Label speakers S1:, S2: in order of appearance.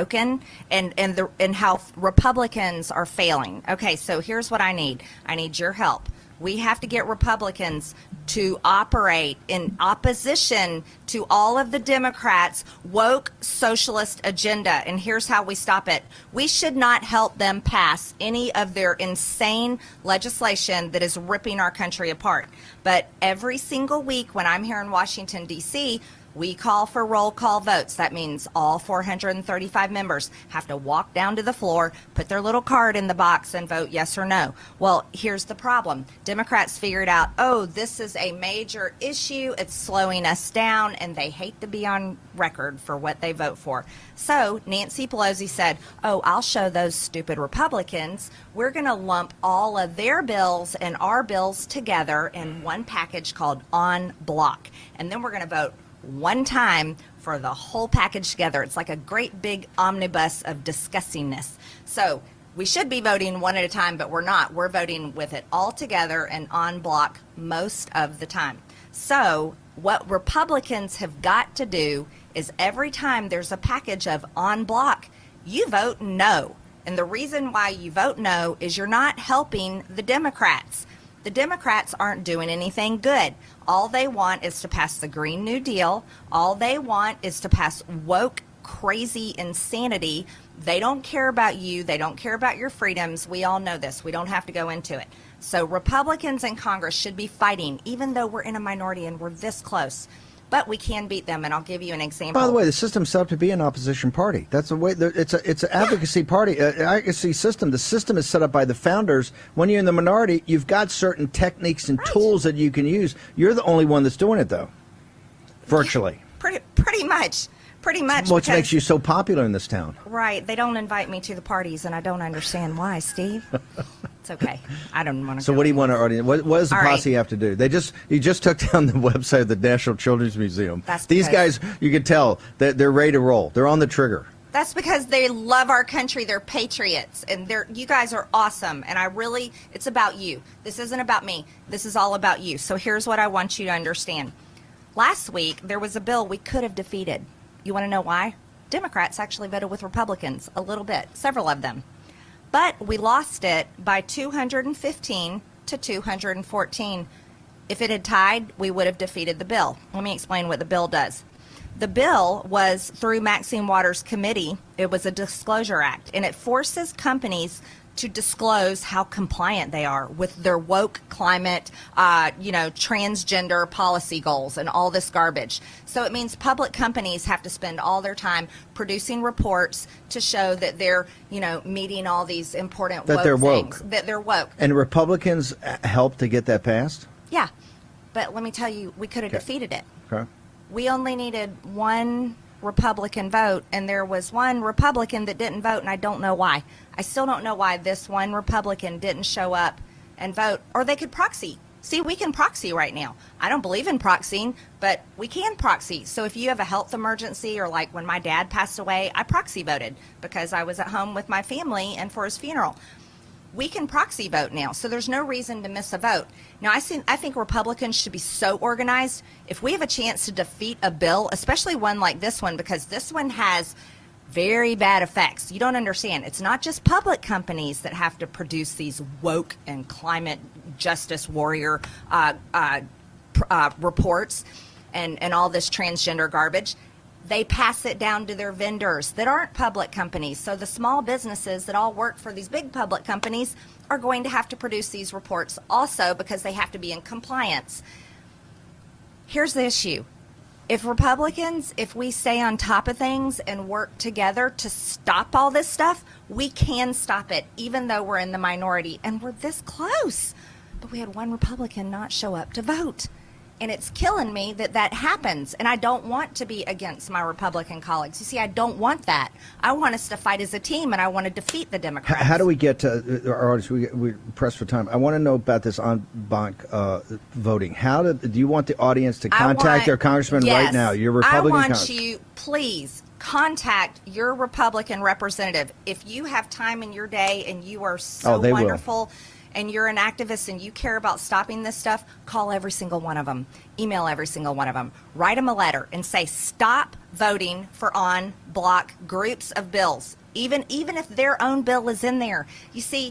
S1: broken and how Republicans are failing. Okay, so here's what I need. I need your help. We have to get Republicans to operate in opposition to all of the Democrats' woke socialist agenda. And here's how we stop it. We should not help them pass any of their insane legislation that is ripping our country apart. But every single week when I'm here in Washington, D.C., we call for roll call votes. That means all 435 members have to walk down to the floor, put their little card in the box, and vote yes or no. Well, here's the problem. Democrats figured out, oh, this is a major issue. It's slowing us down, and they hate to be on record for what they vote for. So Nancy Pelosi said, oh, I'll show those stupid Republicans. We're going to lump all of their bills and our bills together in one package called En Bloc. And then we're going to vote one time for the whole package together. It's like a great big omnibus of disgustingness. So we should be voting one at a time, but we're not. We're voting with it all together and en bloc most of the time. So what Republicans have got to do is every time there's a package of en bloc, you vote no. And the reason why you vote no is you're not helping the Democrats. The Democrats aren't doing anything good. All they want is to pass the Green New Deal. All they want is to pass woke, crazy insanity. They don't care about you. They don't care about your freedoms. We all know this. We don't have to go into it. So Republicans in Congress should be fighting, even though we're in a minority and we're this close. But we can beat them, and I'll give you an example.
S2: By the way, the system's set up to be an opposition party. That's the way. It's an advocacy party, advocacy system. The system is set up by the founders. When you're in the minority, you've got certain techniques and tools that you can use. You're the only one that's doing it, though, virtually.
S1: Pretty much.
S2: Which makes you so popular in this town.
S1: Right. They don't invite me to the parties, and I don't understand why, Steve. It's okay. I don't want to.
S2: So what do you want our audience? What does the posse have to do? You just took down the website of the National Children's Museum. These guys, you can tell that they're ready to roll. They're on the trigger.
S1: That's because they love our country. They're patriots, and you guys are awesome. And it's about you. This isn't about me. This is all about you. So here's what I want you to understand. Last week there was a bill we could have defeated. You want to know why? Democrats actually voted with Republicans a little bit, several of them. But we lost it by 215 to 214. If it had tied, we would have defeated the bill. Let me explain what the bill does. The bill was through Maxine Waters' committee. It was a disclosure act, and it forces companies to disclose how compliant they are with their woke climate, transgender policy goals and all this garbage. So it means public companies have to spend all their time producing reports to show that they're, meeting all these important woke things. That they're woke.
S2: And Republicans helped to get that passed?
S1: Yeah. But let me tell you, we could have defeated it.
S2: Okay.
S1: We only needed one Republican vote, and there was one Republican that didn't vote, and I don't know why. I still don't know why this one Republican didn't show up and vote, or they could proxy. See, we can proxy right now. I don't believe in proxying, but we can proxy. So if you have a health emergency, or like when my dad passed away, I proxy voted because I was at home with my family and for his funeral. We can proxy vote now, so there's no reason to miss a vote. Now, I think Republicans should be so organized. If we have a chance to defeat a bill, especially one like this one, because this one has very bad effects. You don't understand. It's not just public companies that have to produce these woke and climate justice warrior reports and all this transgender garbage. They pass it down to their vendors that aren't public companies. So the small businesses that all work for these big public companies are going to have to produce these reports also because they have to be in compliance. Here's the issue. If we stay on top of things and work together to stop all this stuff, we can stop it, even though we're in the minority. And we're this close. But we had one Republican not show up to vote. And it's killing me that happens. And I don't want to be against my Republican colleagues. You see, I don't want that. I want us to fight as a team, and I want to defeat the Democrats.
S2: How do we get to our audience? We're pressed for time. I want to know about this en banc voting. Do you want the audience to contact their congressman right now? Your Republican
S1: congressman. Please contact your Republican representative. If you have time in your day and you are so wonderful. and you're an activist and you care about stopping this stuff, call every single one of them, email every single one of them, write them a letter and say, stop voting for on block groups of bills, even if their own bill is in there. You see,